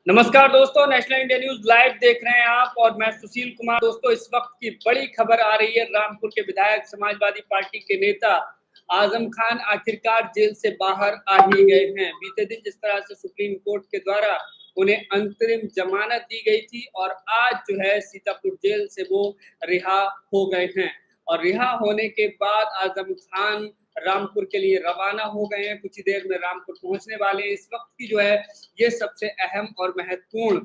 नमस्कार दोस्तों, national India news live देख रहे हैं आप और मैं सुशील कुमार। दोस्तों, इस वक्त की बड़ी खबर आ रही है। रामपुर के विधायक समाजवादी पार्टी के नेता आजम खान आखिरकार जेल से बाहर आ ही गए हैं। बीते दिन जिस तरह से सुप्रीम कोर्ट के द्वारा उन्हें अंतरिम जमानत दी गई थी और आज जो है सीतापुर जेल से वो रिहा हो गए हैं और रिहा होने के बाद आजम खान रामपुर के लिए रवाना हो गए हैं। कुछ ही देर में रामपुर पहुंचने वाले हैं। इस वक्त की जो है ये सबसे अहम और महत्वपूर्ण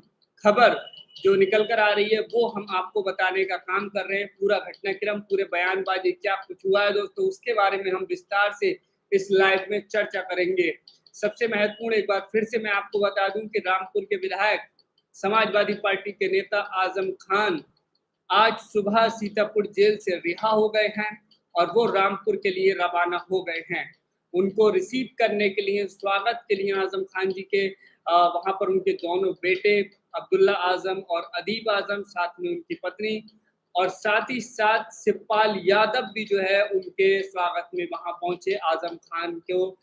खबर जो निकल कर आ रही है वो हम आपको बताने का काम कर रहे हैं। पूरा घटनाक्रम, पूरे बयानबाजी क्या कुछ हुआ है दोस्तों, उसके बारे में हम विस्तार से इस लाइव में चर्चा करेंगे। सबसे महत्वपूर्ण एक बार फिर से मैं आपको बता दूं कि रामपुर के विधायक समाजवादी पार्टी के नेता आजम खान आज सुबह सीतापुर जेल से रिहा हो गए हैं और वो रामपुर के लिए रवाना हो गए हैं। उनको रिसीव करने के लिए, स्वागत के लिए आजम खान जी के वहाँ पर उनके दोनों बेटे अब्दुल्ला आजम और अदीब आजम, साथ में उनकी पत्नी और साथ ही साथ शिवपाल यादव भी जो है उनके स्वागत में वहाँ पहुंचे आजम खान को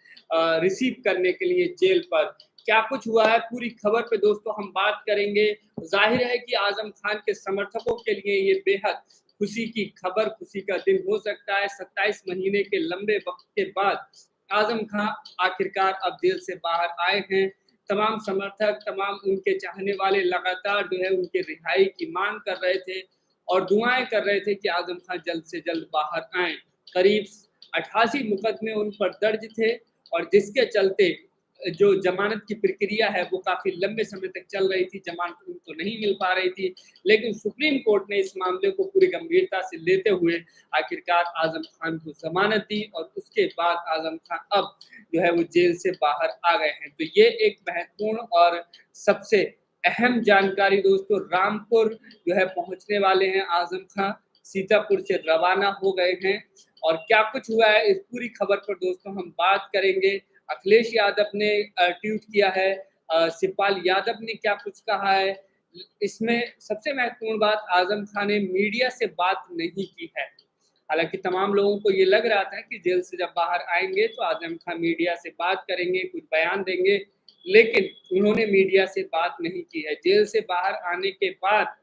रिसीव करने के लिए जेल पर। क्या कुछ हुआ है पूरी खबर पे दोस्तों हम बात करेंगे। जाहिर है कि आजम खान के समर्थकों के लिए ये बेहद खुशी की खबर, खुशी का दिन हो सकता है। 27 महीने के लंबे वक्त के बाद आजम खान आखिरकार अब जेल से बाहर आए हैं। तमाम समर्थक, तमाम उनके चाहने वाले लगातार जो है उनके रिहाई की मांग कर रहे थे और दुआएं कर रहे थे कि आजम खान जल्द से जल्द बाहर आएं। करीब 88 मुकदमे उन पर दर्ज थे और जिसके चलते जो जमानत की प्रक्रिया है वो काफ़ी लंबे समय तक चल रही थी, जमानत उनको नहीं मिल पा रही थी। लेकिन सुप्रीम कोर्ट ने इस मामले को पूरी गंभीरता से लेते हुए आखिरकार आजम खान को जमानत दी और उसके बाद आजम खान अब जो है वो जेल से बाहर आ गए हैं। तो ये एक महत्वपूर्ण और सबसे अहम जानकारी दोस्तों। रामपुर जो है पहुंचने वाले हैं आजम खान, सीतापुर से रवाना हो गए हैं और क्या कुछ हुआ है इस पूरी खबर पर दोस्तों हम बात करेंगे। अखिलेश यादव ने ट्वीट किया है, शिवपाल यादव ने क्या कुछ कहा है। इसमें सबसे महत्वपूर्ण बात, आजम खान ने मीडिया से बात नहीं की है। हालांकि तमाम लोगों को ये लग रहा था कि जेल से जब बाहर आएंगे तो आजम खान मीडिया से बात करेंगे, कुछ बयान देंगे, लेकिन उन्होंने मीडिया से बात नहीं की है। जेल से बाहर आने के बाद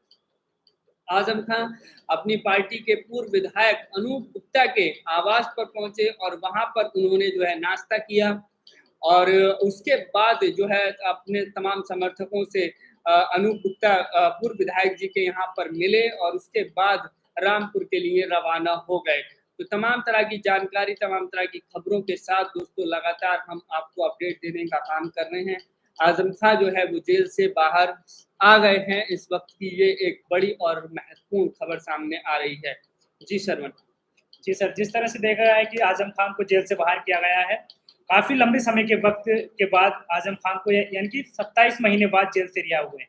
आजम खान अपनी पार्टी के पूर्व विधायक अनूप गुप्ता के आवास पर पहुंचे और वहां पर उन्होंने जो है नाश्ता किया और उसके बाद जो है अपने तमाम समर्थकों से अनूप गुप्ता पूर्व विधायक जी के यहाँ पर मिले और उसके बाद रामपुर के लिए रवाना हो गए। तो तमाम तरह की जानकारी, तमाम तरह की खबरों के साथ दोस्तों लगातार हम आपको अपडेट देने का काम कर रहे हैं। आजम खान जो है वो जेल से बाहर आ गए हैं। इस वक्त की ये एक बड़ी और महत्वपूर्ण खबर सामने आ रही है। जी सरवण। जी सर, जिस तरह से देखा गया है कि आजम खान को जेल से बाहर किया गया है, काफी लंबे समय के वक्त के बाद आजम खान को यानी कि 27 महीने बाद जेल से रिहा हुए हैं।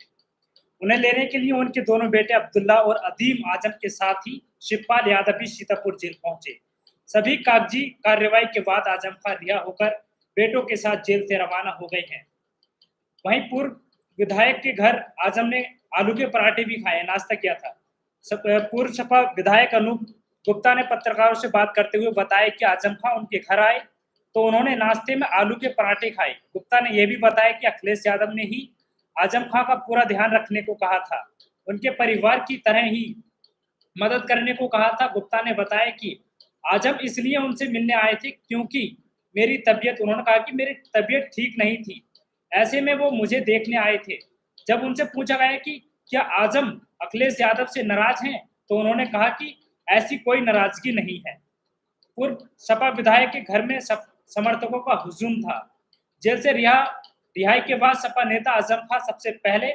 उन्हें लेने के लिए उनके दोनों बेटे अब्दुल्ला और अदीम आजम के साथ ही शिवपाल यादव भी सीतापुर जेल पहुंचे। सभी कागजी कार्रवाई के बाद आजम खान रिहा होकर बेटों के साथ जेल से रवाना हो गए हैं। वहीं पूर्व विधायक के घर आजम ने आलू के पराठे भी खाए, नाश्ता किया था। पूर्व सपा विधायक अनूप गुप्ता ने पत्रकारों से बात करते हुए बताया कि आजम खान उनके घर आए तो उन्होंने नाश्ते में आलू के पराठे खाए। गुप्ता ने यह भी बताया कि अखिलेश यादव ने ही आजम खान का पूरा ध्यान रखने को कहा था, उनके परिवार की तरह ही मदद करने को कहा था। गुप्ता ने बताया कि आजम इसलिए उनसे मिलने आए थे क्योंकि मेरी तबीयत, उन्होंने कहा कि मेरी तबीयत ठीक नहीं थी, ऐसे में वो मुझे देखने आए थे। जब उनसे पूछा गया कि क्या आजम अखिलेश यादव से नाराज हैं, तो उन्होंने कहा कि ऐसी कोई नाराजगी नहीं है। पूर्व सपा विधायक के घर में समर्थकों का हुजूम था। जेल से रिहाई के बाद सपा नेता आजम खान सबसे पहले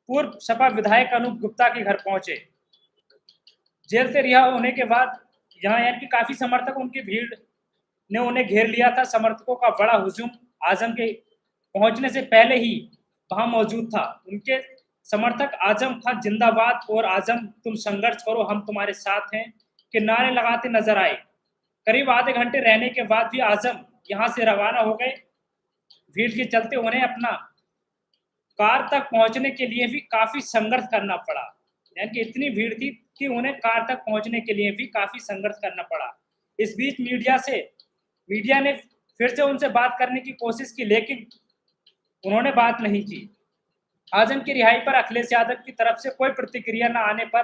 पूर्व सपा विधायक अनूप गुप्ता के घर पहुंचे। जेल से रिहा होने के बाद यहाँ यानी कि काफी समर्थक, उनकी भीड़ ने उन्हें घेर लिया था। समर्थकों का बड़ा हुजूम आजम के पहुंचने से पहले ही वहां मौजूद था। उनके समर्थक आजम खान जिंदाबाद और आजम तुम संघर्ष करो, हम तुम्हारे साथ हैं के नारे लगाते नजर आए। करीब आधे घंटे रहने के बाद भी आजम यहां से रवाना हो गए। भीड़ के चलते उन्हें अपना कार तक पहुंचने के लिए भी काफी संघर्ष करना पड़ा, यानी कि इतनी भीड़ थी कि उन्हें कार तक पहुंचने के लिए भी काफी संघर्ष करना पड़ा। इस बीच मीडिया ने फिर से उनसे बात करने की कोशिश की, लेकिन उन्होंने बात नहीं की। आजम की रिहाई पर अखिलेश यादव की तरफ से कोई प्रतिक्रिया न आने पर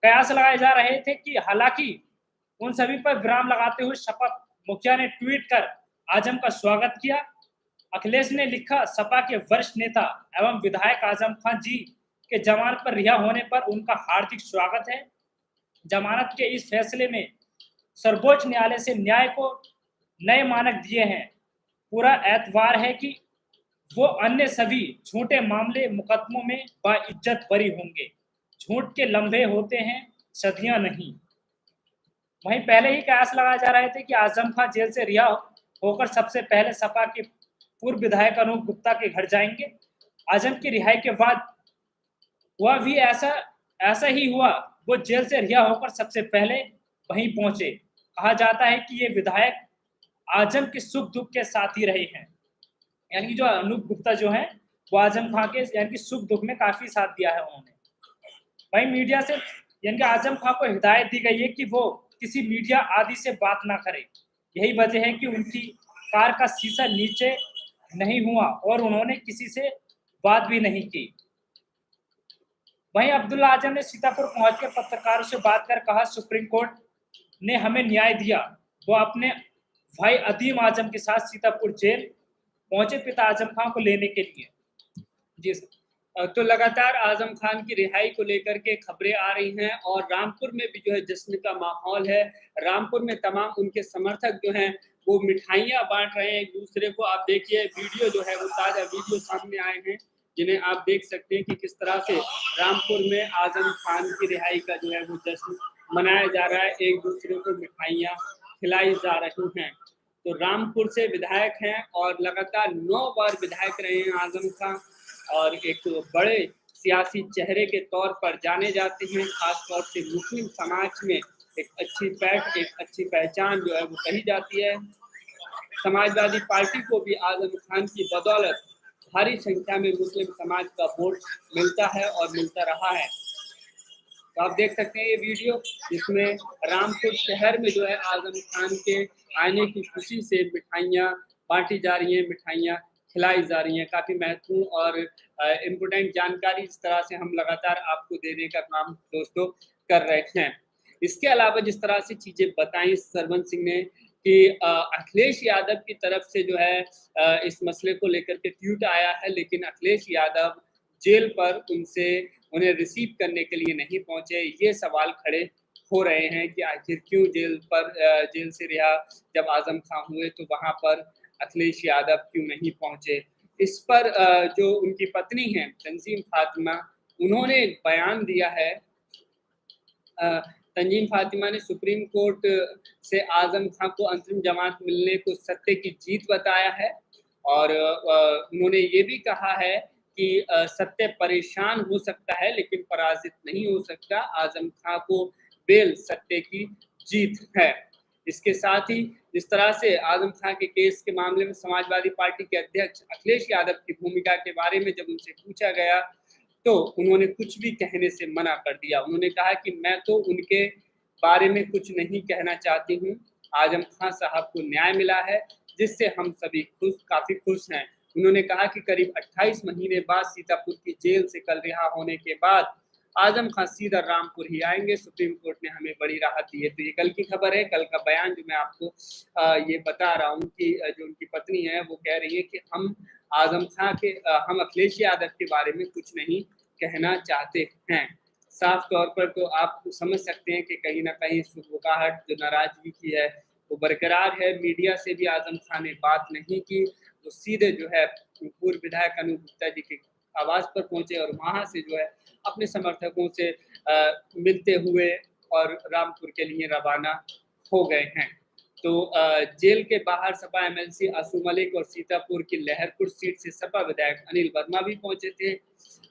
कयास लगाए जा रहे थे कि हालांकि उन सभी पर विराम लगाते हुए शपथ मुखिया ने ट्वीट कर आजम का स्वागत किया। अखिलेश ने लिखा, सपा के वरिष्ठ नेता एवं विधायक आजम खान जी के जमानत पर रिहा होने पर उनका हार्दिक स्वागत है। जमानत के इस फैसले में सर्वोच्च न्यायालय से न्याय को नए मानक दिए हैं। पूरा एतबार है कि वो अन्य सभी झूठे मामले मुकदमों में बाइज्जत बरी होंगे। झूठ के लम्हे होते हैं, सदियां नहीं। वहीं पहले ही कयास लगाए जा रहे थे कि आजम खान जेल से रिहा होकर सबसे पहले सपा के पूर्व विधायक अनूप गुप्ता के घर जाएंगे। आजम की रिहाई के बाद वह भी ऐसा ही हुआ। वो जेल से रिहा होकर सबसे पहले वहीं पहुंचे। कहा जाता है कि ये विधायक आजम के सुख दुख के साथी रहे हैं। यानी जो अनूप गुप्ता जो है वो आजम खान के यानी कि सुख दुख में काफी साथ दिया है उन्होंने। वहीं मीडिया से यानी कि आजम खान को हिदायत दी गई है कि वो किसी मीडिया आदि से बात ना करे। यही वजह है कि उनकी कार का शीशा नीचे नहीं हुआ और उन्होंने किसी से बात भी नहीं की। वहीं अब्दुल्ला आजम ने सीतापुर पहुंचकर पत्रकारों से बात कर कहा, सुप्रीम कोर्ट ने हमें न्याय दिया। वो अपने भाई अदीम आजम के साथ सीतापुर जेल पहुंचे पिता आजम खान को लेने के लिए। जी तो लगातार आजम खान की रिहाई को लेकर के खबरें आ रही हैं और रामपुर में भी जो है जश्न का माहौल है। रामपुर में तमाम उनके समर्थक जो हैं वो मिठाइयां बांट रहे हैं एक दूसरे को। आप देखिए वीडियो जो है वो ताज़ा वीडियो सामने आए हैं जिन्हें आप देख सकते हैं कि किस तरह से रामपुर में आजम खान की रिहाई का जो है वो जश्न मनाया जा रहा है। एक दूसरे को मिठाइयाँ खिलाई जा रही हैं। तो रामपुर से विधायक हैं और लगातार 9 बार विधायक रहे हैं आजम खान और एक बड़े सियासी चेहरे के तौर पर जाने जाते हैं। खास तौर से मुस्लिम समाज में एक अच्छी पहचान जो है वो कही जाती है। समाजवादी पार्टी को भी आजम खान की बदौलत भारी संख्या में मुस्लिम समाज का वोट मिलता है और मिलता रहा है। तो आप देख सकते हैं ये वीडियो जिसमें रामपुर शहर में जो है आजम खान के आने की खुशी से मिठाइयाँ बांटी जा रही हैं, मिठाइयाँ खिलाई जा रही हैं। काफ़ी महत्वपूर्ण और इम्पोर्टेंट जानकारी इस तरह से हम लगातार आपको देने का काम दोस्तों कर रहे हैं। इसके अलावा जिस तरह से चीज़ें बताई सरवण सिंह ने कि अखिलेश यादव की तरफ से जो है इस मसले को लेकर के ट्वीट आया है, लेकिन अखिलेश यादव जेल पर उन्हें रिसीव करने के लिए नहीं पहुंचे। ये सवाल खड़े हो रहे हैं कि आखिर क्यों जेल से रिहा जब आजम खान हुए तो वहां पर अखिलेश यादव क्यों नहीं पहुंचे। इस पर जो उनकी पत्नी हैं तंजीम फातिमा, उन्होंने एक बयान दिया है। तंजीम फातिमा ने सुप्रीम कोर्ट से आजम खान को अंतरिम जमानत मिलने को सत्य की जीत बताया है और उन्होंने ये भी कहा है कि सत्य परेशान हो सकता है लेकिन पराजित नहीं हो सकता। आजम खान को बेल सत्य की जीत है। इसके साथ ही जिस तरह से आजम खान के केस के मामले में समाजवादी पार्टी के अध्यक्ष अखिलेश यादव की भूमिका के बारे में जब उनसे पूछा गया तो उन्होंने कुछ भी कहने से मना कर दिया। उन्होंने कहा कि मैं तो उनके बारे में कुछ नहीं कहना चाहती हूँ। आजम खान साहब को न्याय मिला है जिससे हम सभी काफ़ी खुश हैं। उन्होंने कहा कि करीब 28 महीने बाद सीतापुर की जेल से कल रिहा होने के बाद आजम खान सीधा रामपुर ही आएंगे। सुप्रीम कोर्ट ने हमें बड़ी राहत दी है। तो ये कल की खबर है, कल का बयान जो मैं आपको ये बता रहा हूँ कि जो उनकी पत्नी है वो कह रही है कि हम अखिलेश यादव के बारे में कुछ नहीं कहना चाहते हैं। साफ तौर पर तो आप समझ सकते हैं कि कहीं ना कहीं सुगबुगाहट जो नाराजगी की है वो बरकरार है। मीडिया से भी आजम खान ने बात नहीं की, वो सीधे जो है पूर्व विधायक अनूप गुप्ता जी के आवास पर पहुंचे और वहां से जो है अपने समर्थकों से मिलते हुए और रामपुर के लिए रवाना हो गए हैं। तो जेल के बाहर सपा एमएलसी आसू मलिक और सीतापुर की लहरपुर सीट से सपा विधायक अनिल वर्मा भी पहुंचे थे।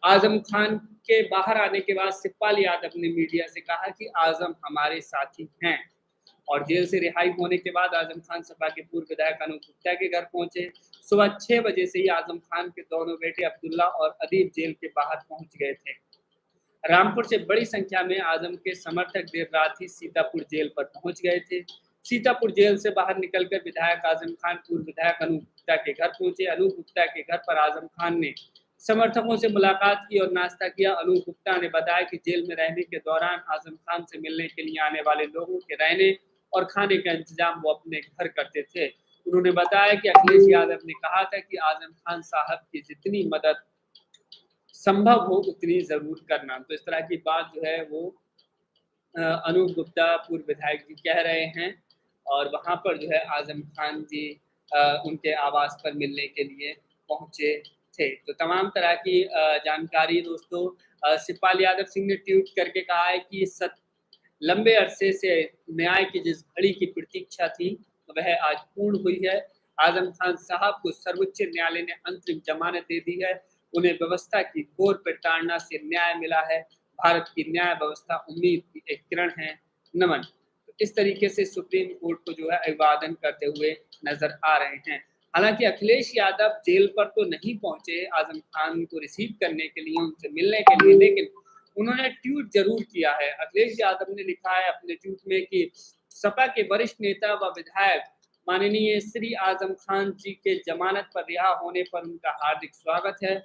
आजम खान के बाहर आने के बाद शिवपाल यादव ने मीडिया से कहा कि आजम हमारे साथी हैं और जेल से रिहाई होने के बाद आजम खान सपा के पूर्व विधायक अनूप गुप्ता के घर पहुंचे। सुबह 6 बजे से ही आजम खान के दोनों बेटे अब्दुल्ला और अदीब जेल के बाहर पहुंच गए थे। रामपुर से बड़ी संख्या में आजम के समर्थक देर रात ही सीतापुर जेल पर पहुंच गए थे। सीतापुर जेल से बाहर निकलकर विधायक आजम खान पूर्व विधायक अनूप गुप्ता के घर पहुंचे। अनूप गुप्ता के घर पर आजम खान ने समर्थकों से मुलाकात की और नाश्ता किया। अनूप गुप्ता ने बताया कि जेल में रहने के दौरान आजम खान से मिलने के लिए आने वाले लोगों के रहने और खाने का इंतजाम वो अपने घर करते थे। उन्होंने बताया कि अखिलेश यादव ने कहा था कि आजम खान साहब की जितनी मदद संभव हो उतनी जरूर करना। तो इस तरह की बात जो है वो अनूप गुप्ता पूर्व विधायक जी कह रहे हैं और वहाँ पर जो है आजम खान जी उनके आवास पर मिलने के लिए पहुंचे थे। तो तमाम तरह की जानकारी दोस्तों शिवपाल यादव सिंह ने ट्वीट करके कहा है कि लंबे अरसे से न्याय की जिस घड़ी की प्रतीक्षा थी वह आज पूर्ण हुई है। आजम खान साहब को सर्वोच्च न्यायालय ने अंतरिम जमानत दे दी है। उन्हें व्यवस्था की घोर प्रताड़ना से न्याय मिला है। भारत की न्याय व्यवस्था उम्मीद की एक किरण है। नमन। तो इस तरीके से सुप्रीम कोर्ट को जो है अभिवादन करते हुए नजर आ रहे हैं। हालांकि अखिलेश यादव जेल पर तो नहीं पहुंचे आजम खान को रिसीव करने के लिए, उनसे मिलने के लिए, लेकिन उन्होंने ट्वीट जरूर किया है। अखिलेश यादव ने लिखा है अपने ट्वीट में कि सपा के वरिष्ठ नेता व विधायक माननीय श्री आजम खान जी के जमानत पर रिहा होने पर उनका हार्दिक स्वागत है।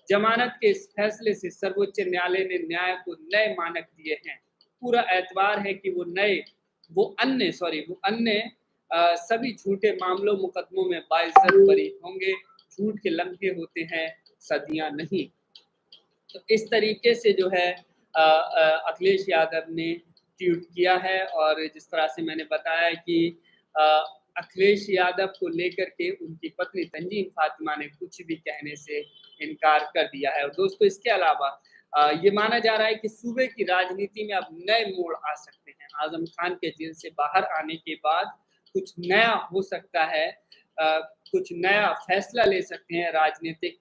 जमानत के इस फैसले से सर्वोच्च न्यायालय ने न्याय को नए मानक दिए हैं। पूरा एतबार है कि वो अन्य सभी झूठे मामलों मुकदमों में बाइज्जत बरी होंगे। झूठ के लम्हे होते हैं, सदियां नहीं। तो इस तरीके से जो है अखिलेश यादव ने ट्वीट किया है और जिस तरह से मैंने बताया कि अखिलेश यादव को लेकर के उनकी पत्नी तंजीम फातिमा ने कुछ भी कहने से इनकार कर दिया है। और दोस्तों इसके अलावा ये माना जा रहा है कि सूबे की राजनीति में अब नए मोड़ आ सकते हैं। आजम खान के जेल से बाहर आने के बाद कुछ नया हो सकता है, कुछ नया फैसला ले सकते हैं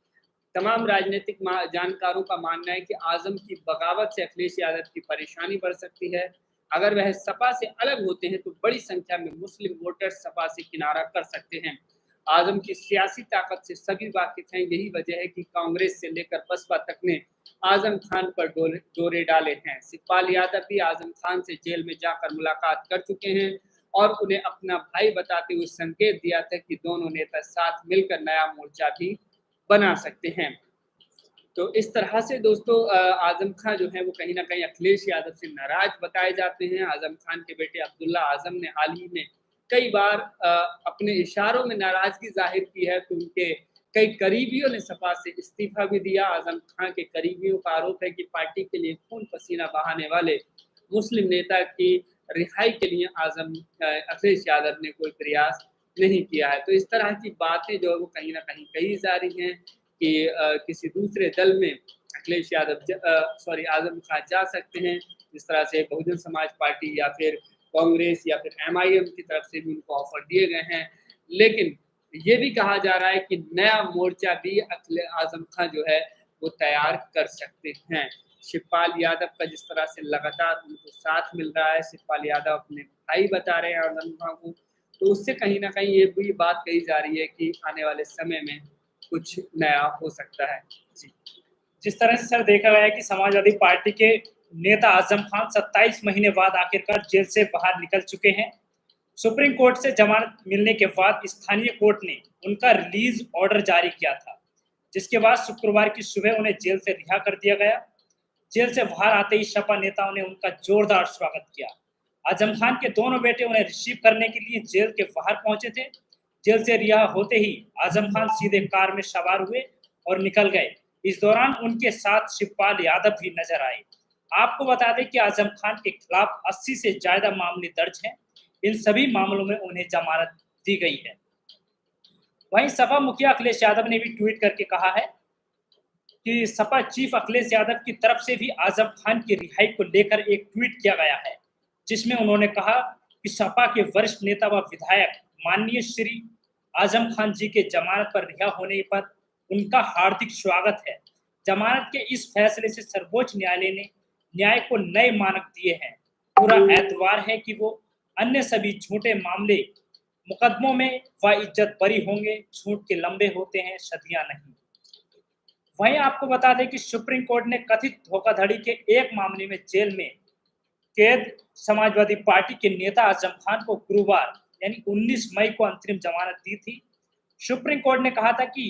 तमाम राजनीतिक जानकारों का मानना है कि आजम की बगावत से अखिलेश यादव की परेशानी बढ़ सकती है। अगर वह सपा से अलग होते हैं तो बड़ी संख्या में मुस्लिम वोटर्स सपा से किनारा कर सकते हैं। आजम की सियासी ताकत से सभी वाकिफ हैं। यही वजह है कि कांग्रेस से लेकर बसपा तक ने आजम खान पर डोरे डाले हैं। शिवपाल यादव भी आजम खान से जेल में जाकर मुलाकात कर चुके हैं और उन्हें अपना भाई बताते हुए संकेत दिया था कि दोनों नेता साथ मिलकर नया मोर्चा भी बना सकते हैं। तो इस तरह से दोस्तों आजम खान जो है वो कहीं ना कहीं अखिलेश यादव से नाराज बताए जाते हैं। आजम खान के बेटे अब्दुल्ला आजम ने हाल ही में कई बार अपने इशारों में नाराजगी जाहिर की है। तो उनके कई करीबियों ने सपा से इस्तीफा भी दिया। आजम खान के करीबियों का आरोप है कि पार्टी के लिए खून पसीना बहाने वाले मुस्लिम नेता की रिहाई के लिए अखिलेश यादव ने कोई प्रयास नहीं किया है। तो इस तरह की बातें जो है वो कहीं ना कहीं कही जा रही हैं कि किसी दूसरे दल में आजम खान जा सकते हैं। जिस तरह से बहुजन समाज पार्टी या फिर कांग्रेस या फिर MIM की तरफ से भी उनको ऑफर दिए गए हैं। लेकिन ये भी कहा जा रहा है कि नया मोर्चा भी आजम खान जो है वो तैयार कर सकते हैं। शिवपाल यादव का जिस तरह से लगातार उनको साथ मिल रहा है, शिवपाल यादव अपने भाई बता रहे हैं आजम खान को, तो उससे कहीं ना कहीं ये भी बात कही जा रही है कि आने वाले समय में कुछ नया हो सकता है। जी। जिस तरह से सर देखा गया है कि समाजवादी पार्टी के नेता आजम खान 27 महीने बाद आखिरकार जेल से बाहर निकल चुके हैं। सुप्रीम कोर्ट से जमानत मिलने के बाद स्थानीय कोर्ट ने उनका रिलीज ऑर्डर जारी किया था, जिसके बाद शुक्रवार की सुबह उन्हें जेल से रिहा कर दिया गया। जेल से बाहर आते ही सपा नेताओं ने उनका जोरदार स्वागत किया। आजम खान के दोनों बेटे उन्हें रिसीव करने के लिए जेल के बाहर पहुंचे थे। जेल से रिहा होते ही आजम खान सीधे कार में सवार हुए और निकल गए। इस दौरान उनके साथ शिवपाल यादव भी नजर आए। आपको बता दें कि आजम खान के खिलाफ 80 से ज्यादा मामले दर्ज हैं। इन सभी मामलों में उन्हें जमानत दी गई है। वहीं सपा मुखिया अखिलेश यादव ने भी ट्वीट करके कहा है कि सपा चीफ अखिलेश यादव की तरफ से भी आजम खान की रिहाई को लेकर एक ट्वीट किया गया है, जिसमें उन्होंने कहा कि सपा के वरिष्ठ नेता व विधायक माननीय श्री आजम खान जी के जमानत पर रिहा होने पर उनका हार्दिक स्वागत है। जमानत के इस फैसले से सर्वोच्च न्यायालय ने न्याय को नए मानक दिए हैं। पूरा एतबार है कि वो अन्य सभी झूठे मामले मुकदमों में इज्जत बरी होंगे। झूठ के लंबे होते हैं, सदियां नहीं। वहीं आपको बता दें कि सुप्रीम कोर्ट ने कथित धोखाधड़ी के एक मामले में जेल में कैद समाजवादी पार्टी के नेता आजम खान को गुरुवार यानी 19 मई को अंतरिम जमानत दी थी। सुप्रीम कोर्ट ने कहा था कि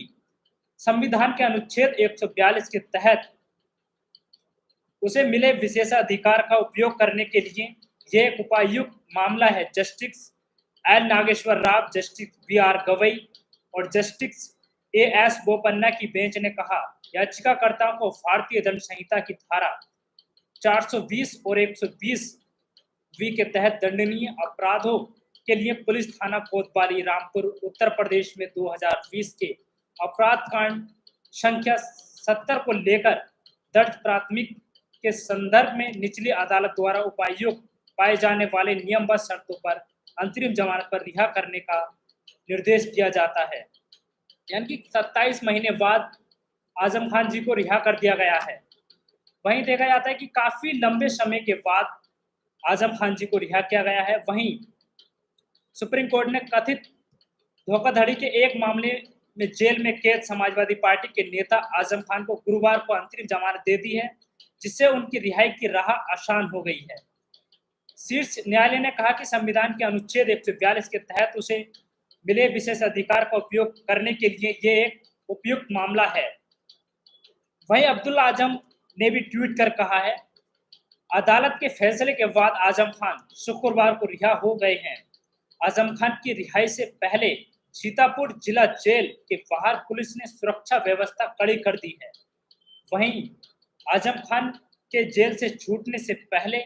संविधान के अनुच्छेद 142 के तहत उसे मिले विशेषाधिकार का उपयोग करने के लिए यह एक उपायुक्त मामला है। Justice L Nageshwar Rao, justice B R Gavai और जस्टिस ए एस बोपन्ना की बेंच ने कहा, याचिकाकर्ताओं को भारतीय दंड संहिता की धारा 420 और 120 वी के तहत दंडनीय अपराधों के लिए पुलिस थाना कोतवाली, रामपुर, उत्तर प्रदेश में 2020 के अपराध कांड संख्या 70 को लेकर दर्ज प्राथमिक के संदर्भ में निचली अदालत द्वारा उपायुक्त पाए जाने वाले नियमबद्ध शर्तों पर अंतरिम जमानत पर रिहा करने का निर्देश दिया जाता है। यानी कि 27 महीने बाद आजम खान जी को रिहा कर दिया गया है। वहीं देखा जाता है कि काफी लंबे समय के बाद आजम खान जी को रिहा किया गया है। वहीं सुप्रीम कोर्ट ने कथित धोखाधड़ी के एक मामले में जेल में कैद समाजवादी पार्टी के नेता आजम खान को गुरुवार को अंतरिम जमानत दे दी है, जिससे उनकी रिहाई की राह आसान हो गई है। शीर्ष न्यायालय ने कहा कि संविधान के अनुच्छेद 142 के तहत उसे मिले विशेष अधिकार का उपयोग करने के लिए ये एक उपयुक्त मामला है। वहीं अब्दुल्ला आजम ने भी ट्वीट कर कहा है, अदालत के फैसले के बाद आजम खान शुक्रवार को रिहा हो गए हैं। आजम खान की रिहाई से पहले सीतापुर जिला जेल के बाहर पुलिस ने सुरक्षा व्यवस्था कड़ी कर दी है। वहीं आजम खान के जेल से छूटने से पहले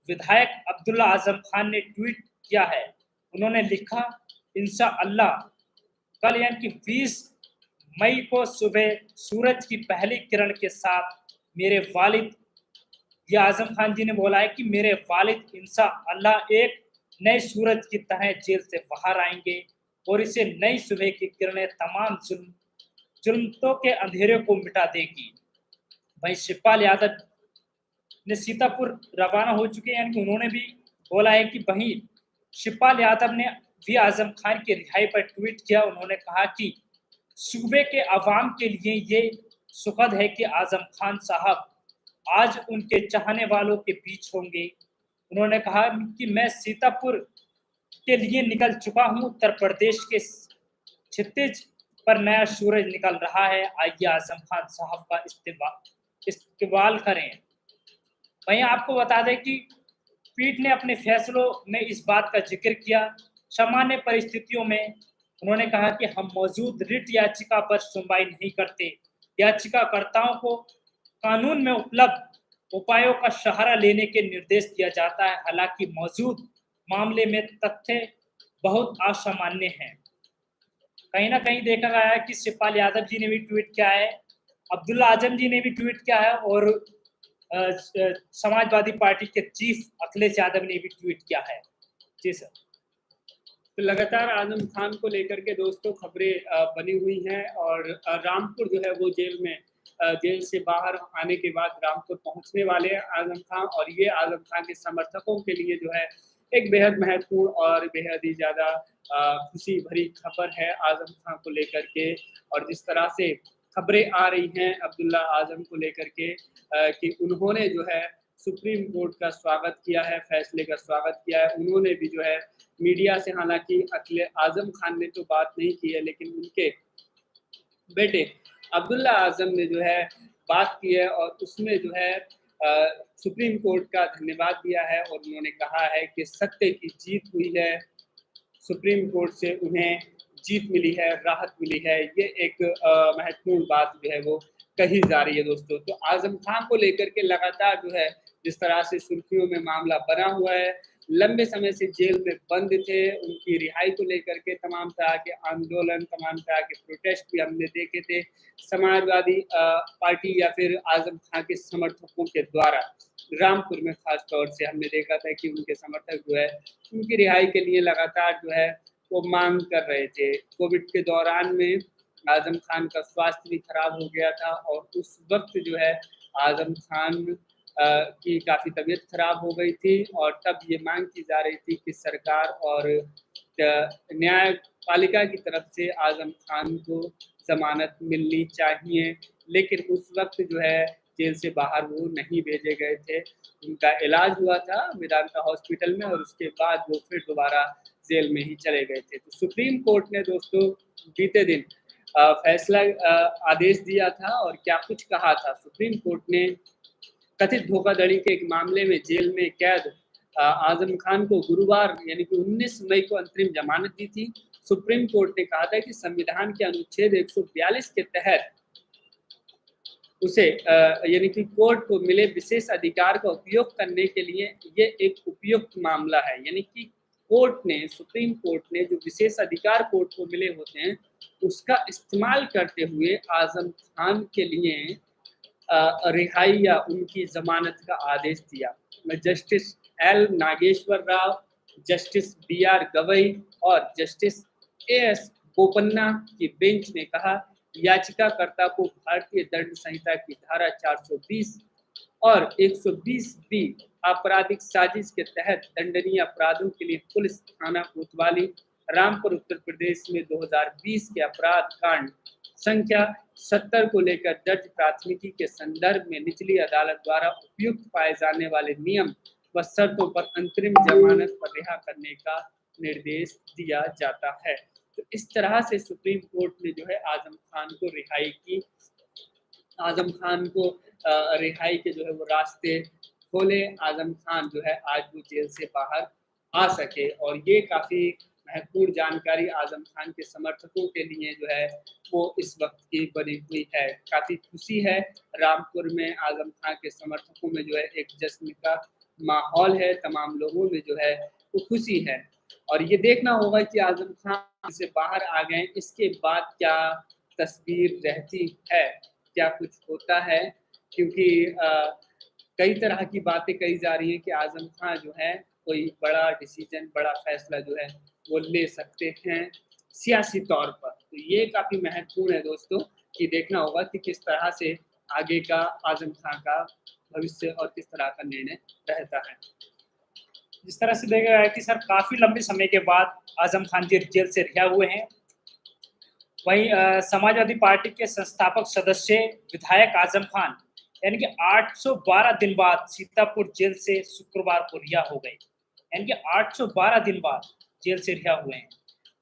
विधायक अब्दुल्ला आजम खान ने ट्वीट किया है। उन्होंने लिखा, इंशाअल्लाह कल यानी कि 20 मई को सुबह सूरज की पहली किरण के साथ मेरे वालिद, ये आजम खान जी ने बोला है कि मेरे वालिद इंशाअल्लाह एक नए सूरज की तरह जेल से बाहर आएंगे और इसे नई सुबह की किरणें तमाम जुल्मतों के अंधेरे को मिटा देगी। वहीं शिवपाल यादव ने सीतापुर रवाना हो चुके हैं, यानी कि उन्होंने भी बोला है कि वहीं शिवपाल यादव ने भी आजम खान की रिहाई पर ट्वीट किया। उन्होंने कहा कि सूबे के अवाम के लिए ये सुखद है कि आजम खान साहब आज उनके चाहने वालों के बीच होंगे। उन्होंने कहा कि मैं सीतापुर के लिए निकल चुका हूं, उत्तर प्रदेश के क्षितिज पर नया सूरज निकल रहा है, आइए आजम खान साहब का इस्तेमाल करें। वहीं आपको बता दें कि पीठ ने अपने फैसलों में इस बात का जिक्र किया, सामान्य परिस्थितियों में उन्होंने कहा कि हम मौजूद रिट याचिका पर सुनवाई नहीं करते। याचिकाकर्ताओं को कानून में उपलब्ध उपायों का सहारा लेने के निर्देश दिया जाता है। हालांकि मौजूद मामले में तथ्य बहुत असामान्य हैं। कहीं ना कहीं देखा गया है कि शिवपाल यादव जी ने भी ट्वीट किया है, अब्दुल्ला आजम जी ने भी ट्वीट किया है और समाजवादी पार्टी के चीफ अखिलेश यादव ने भी ट्वीट किया है। जी सर। तो लगातार आजम खान को लेकर के दोस्तों खबरें बनी हुई हैं और रामपुर जो है वो जेल से बाहर आने के बाद रामपुर पहुंचने वाले हैं आजम खान, और ये आजम खान के समर्थकों के लिए जो है एक बेहद महत्वपूर्ण और बेहद ही ज़्यादा खुशी भरी खबर है आजम खान को लेकर के। और जिस तरह से खबरें आ रही हैं अब्दुल्ला आजम को लेकर के कि उन्होंने जो है सुप्रीम कोर्ट का स्वागत किया है, फैसले का स्वागत किया है। उन्होंने भी जो है मीडिया से, हालांकि आजम खान ने तो बात नहीं की है, लेकिन उनके बेटे अब्दुल्ला आजम ने जो है बात की है और उसमें जो है सुप्रीम कोर्ट का धन्यवाद दिया है और उन्होंने कहा है कि सत्य की जीत हुई है, सुप्रीम कोर्ट से उन्हें जीत मिली है, राहत मिली है। ये एक महत्वपूर्ण बात जो है वो कही जा रही है दोस्तों। तो आजम खान को लेकर के लगातार जो है जिस तरह से सुर्खियों में मामला बना हुआ है, लंबे समय से जेल में बंद थे, उनकी रिहाई को लेकर के तमाम तरह के आंदोलन, तमाम तरह के प्रोटेस्ट भी हमने देखे थे समाजवादी पार्टी या फिर आजम खान के समर्थकों के द्वारा। रामपुर में खास तौर से हमने देखा था कि उनके समर्थक जो है उनकी रिहाई के लिए लगातार जो है वो मांग कर रहे थे। कोविड के दौरान में आजम खान का स्वास्थ्य भी खराब हो गया था और उस वक्त जो है आजम खान की काफ़ी तबीयत खराब हो गई थी और तब ये मांग की जा रही थी कि सरकार और न्यायपालिका की तरफ से आजम खान को ज़मानत मिलनी चाहिए। लेकिन उस वक्त जो है जेल से बाहर वो नहीं भेजे गए थे। उनका इलाज हुआ था मेदांता हॉस्पिटल में और उसके बाद वो फिर दोबारा जेल में ही चले गए थे। तो सुप्रीम कोर्ट ने दोस्तों बीते दिन फैसला आदेश दिया था और क्या कुछ कहा था। सुप्रीम कोर्ट ने कथित धोखाधड़ी के एक मामले में जेल में कैद आजम खान को गुरुवार यानी कि 19 मई को अंतरिम जमानत दी थी। सुप्रीम कोर्ट ने कहा था कि संविधान के अनुच्छेद 142 के तहत उसे यानी कि कोर्ट को मिले विशेष अधिकार का उपयोग करने के लिए ये एक उपयुक्त मामला है। यानी कि सुप्रीम कोर्ट ने जो विशेष अधिकार कोर्ट को मिले होते हैं उसका इस्तेमाल करते हुए आजम खान के लिए रिहाई या उनकी जमानत का आदेश दिया। Justice L Nageshwar Rao, justice BR Gavai और जस्टिस AS बोपन्ना की बेंच ने कहा याचिकाकर्ता को भारतीय दंड संहिता की धारा 420 और 120B आपराधिक साजिश के तहत दंडनीय अपराधों के लिए पुलिस थाना कोतवाली रामपुर उत्तर प्रदेश में 2020 के अपराध कांड संख्या 70 को लेकर दर्ज प्राथमिकी के संदर्भ में निचली अदालत द्वारा उपयुक्त पाए जाने वाले नियम व शर्तों पर अंतरिम जमानत पर रिहा करने का निर्देश दिया जाता है। तो इस तरह से सुप्रीम कोर्ट ने जो है आजम खान को रिहाई की, आजम खान को रिहाई के जो है वो रास्ते खोले। आजम खान जो है आज वो जेल से बाहर आ सके और ये काफ़ी महत्वपूर्ण जानकारी आजम खान के समर्थकों के लिए जो है वो इस वक्त की बनी हुई है। काफ़ी खुशी है, रामपुर में आजम खान के समर्थकों में जो है एक जश्न का माहौल है, तमाम लोगों में जो है वो खुशी है। और ये देखना होगा कि आजम खान से बाहर आ गए, इसके बाद क्या तस्वीर रहती है, क्या कुछ होता है, क्योंकि कई तरह की बातें कही जा रही हैं कि आजम खान जो है कोई बड़ा डिसीजन, बड़ा फैसला जो है वो ले सकते हैं सियासी तौर पर। तो ये काफ़ी महत्वपूर्ण है दोस्तों कि देखना होगा कि किस तरह से आगे का आजम खान का भविष्य और किस तरह का निर्णय रहता है। जिस तरह से देखा है कि सर काफ़ी लंबे समय के बाद आजम खान जी जेल से रिहा हुए हैं। वहीं समाजवादी पार्टी के संस्थापक सदस्य विधायक आजम खान यानी कि 812 दिन बाद सीतापुर जेल से शुक्रवार को रिहा हो गए। यानी कि 812 दिन बाद जेल से रिहा हुए हैं।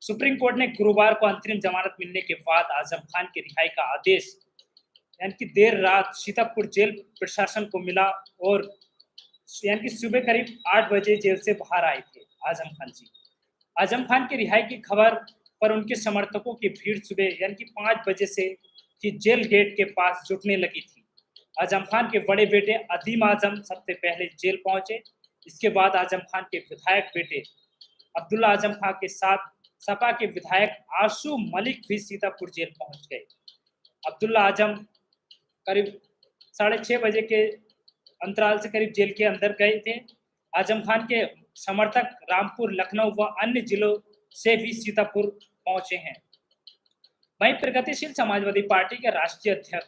सुप्रीम कोर्ट ने गुरुवार को अंतरिम जमानत मिलने के बाद आजम खान की रिहाई का आदेश यानी कि देर रात सीतापुर जेल प्रशासन को मिला और यानी कि सुबह करीब 8 बजे जेल से बाहर आए थे आजम खान जी। आजम खान की रिहाई की खबर पर उनके समर्थकों की भीड़ सुबह यानी कि 5 बजे से ही जेल गेट के पास जुटने लगी थी। आजम खान के बड़े बेटे अदीम आजम सबसे पहले जेल पहुंचे। इसके बाद आजम खान के विधायक बेटे अब्दुल्ला आजम खान के साथ सपा के विधायक आशू मलिक भी सीतापुर जेल पहुंच गए। अब्दुल्ला आजम करीब 6:30 बजे के अंतराल से करीब जेल के अंदर गए थे। आजम खान के समर्थक रामपुर, लखनऊ व अन्य जिलों से भी सीतापुर पहुंचे हैं। वहीं प्रगतिशील समाजवादी पार्टी के राष्ट्रीय अध्यक्ष,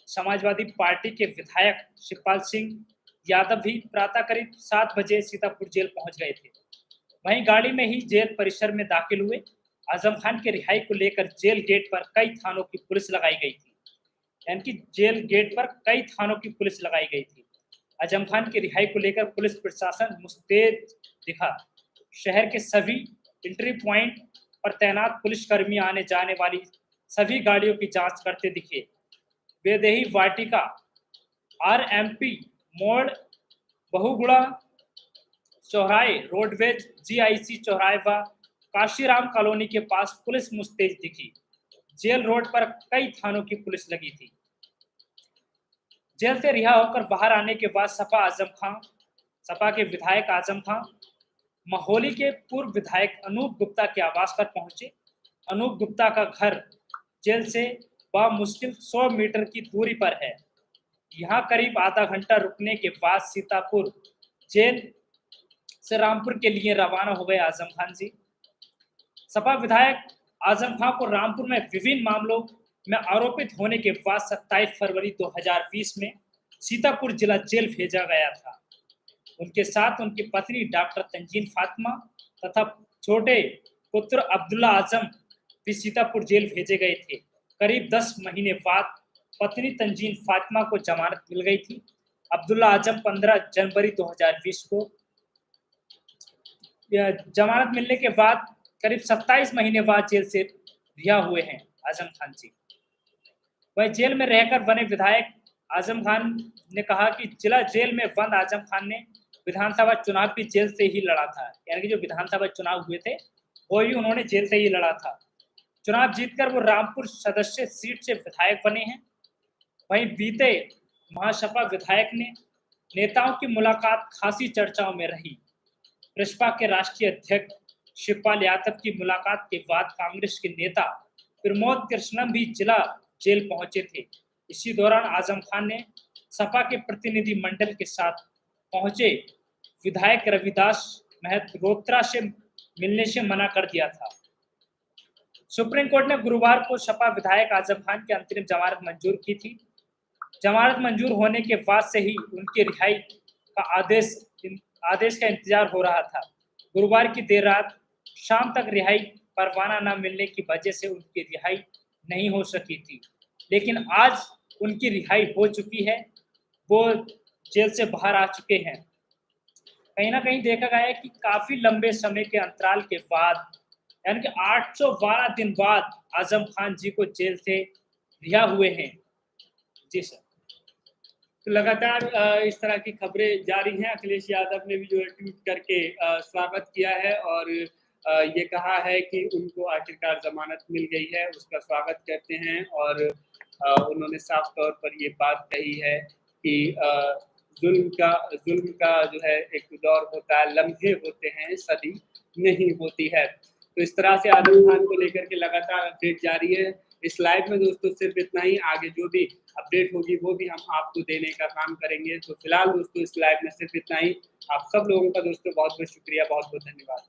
समाजवादी पार्टी के विधायक शिवपाल सिंह यादव भी प्रातः करीब 7 बजे सीतापुर जेल पहुंच गए थे। वहीं गाड़ी में ही जेल परिसर में दाखिल हुए। आजम खान के रिहाई को लेकर जेल गेट पर कई थानों की पुलिस लगाई गई थी। यानी कि जेल गेट पर कई थानों की पुलिस लगाई गई थी। आजम खान की रिहाई को लेकर पुलिस प्रशासन मुस्तैद दिखा। शहर के सभी एंट्री पॉइंट पर तैनात पुलिसकर्मी आने जाने वाली सभी गाड़ियों की जांच करते दिखे। वेदेही वाटिका, RMP मोड़, बहुगुड़ा चौराहे, रोडवेज, GIC चौराहे व काशीराम कॉलोनी के पास पुलिस मुस्तैद दिखी। जेल रोड पर कई थानों की पुलिस लगी थी। जेल से रिहा होकर बाहर आने के बाद सपा के विधायक आजम खान महोली के पूर्व विधायक अनूप गुप्ता के आवास पर पहुंचे। अनूप गुप्ता का घर जेल से मुश्किल 100 मीटर की दूरी पर है। यहाँ करीब आधा घंटा रुकने के बाद सीतापुर जेल से रामपुर के लिए रवाना हो गए आजम खान जी। सपा विधायक आजम खान को रामपुर में विभिन्न मामलों में आरोपित होने के बाद 27 फरवरी 2020 में सीतापुर जिला जेल भेजा गया था। उनके साथ उनकी पत्नी डॉक्टर तंजीन फातिमा तथा छोटे पुत्र अब्दुल्ला आजम भी सीतापुर जेल भेजे गए थे। करीब 10 महीने बाद पत्नी तंजीन फातिमा को जमानत मिल गई थी। अब्दुल्ला आजम 15 जनवरी 2020 को जमानत मिलने के बाद करीब 27 महीने बाद जेल से रिहा हुए हैं आजम खान जी। वहीं जेल में रहकर बने विधायक आजम खान ने कहा कि जिला जेल में बंद आजम खान ने विधानसभा चुनाव भी जेल से ही लड़ा था। यानी कि जो विधानसभा चुनाव हुए थे वो भी उन्होंने जेल से ही लड़ा था। चुनाव जीतकर वो रामपुर सदस्य सीट से विधायक बने हैं। वहीं बीते महासपा विधायक ने नेताओं की मुलाकात खासी चर्चाओं में रही। प्रसपा के राष्ट्रीय अध्यक्ष शिवपाल यादव की मुलाकात के बाद कांग्रेस के नेता प्रमोद कृष्णम भी जिला जेल पहुंचे थे। इसी दौरान आजम खान ने सपा के प्रतिनिधि मंडल के साथ पहुंचे विधायक रविदास मेहरोत्रा से मिलने से मना कर दिया था। सुप्रीम कोर्ट ने गुरुवार को सपा विधायक आजम खान की अंतरिम जमानत मंजूर की थी। जमानत मंजूर होने के बाद से ही उनकी रिहाई का आदेश का इंतजार हो रहा था। गुरुवार की देर रात शाम तक रिहाई परवाना न मिलने की वजह से उनकी रिहाई नहीं हो सकी थी, लेकिन आज उनकी रिहाई हो चुकी है। वो जेल से बाहर आ चुके हैं। कहीं ना कहीं देखा गया है कि काफी लंबे समय के अंतराल के बाद, यानी कि 812 दिन बाद आजम खान जी को जेल से रिहा हुए हैं। जी सर। तो लगातार इस तरह की खबरें जारी हैं। अखिलेश यादव ने भी जो है ट्वीट करके स्वागत किया है और ये कहा है कि उनको आखिरकार जमानत मिल गई है, उसका स्वागत करते हैं। और उन्होंने साफ तौर पर ये बात कही है कि जुल्म का जो है एक दौर होता है, लम्हे होते हैं, सदी नहीं होती है। तो इस तरह से आजम खान को लेकर के लगातार अपडेट जारी है। इस लाइव में दोस्तों सिर्फ इतना ही। आगे जो भी अपडेट होगी वो भी हम आपको देने का काम करेंगे। तो फिलहाल दोस्तों इस लाइव में सिर्फ इतना ही। आप सब लोगों का दोस्तों बहुत बहुत शुक्रिया, बहुत बहुत धन्यवाद।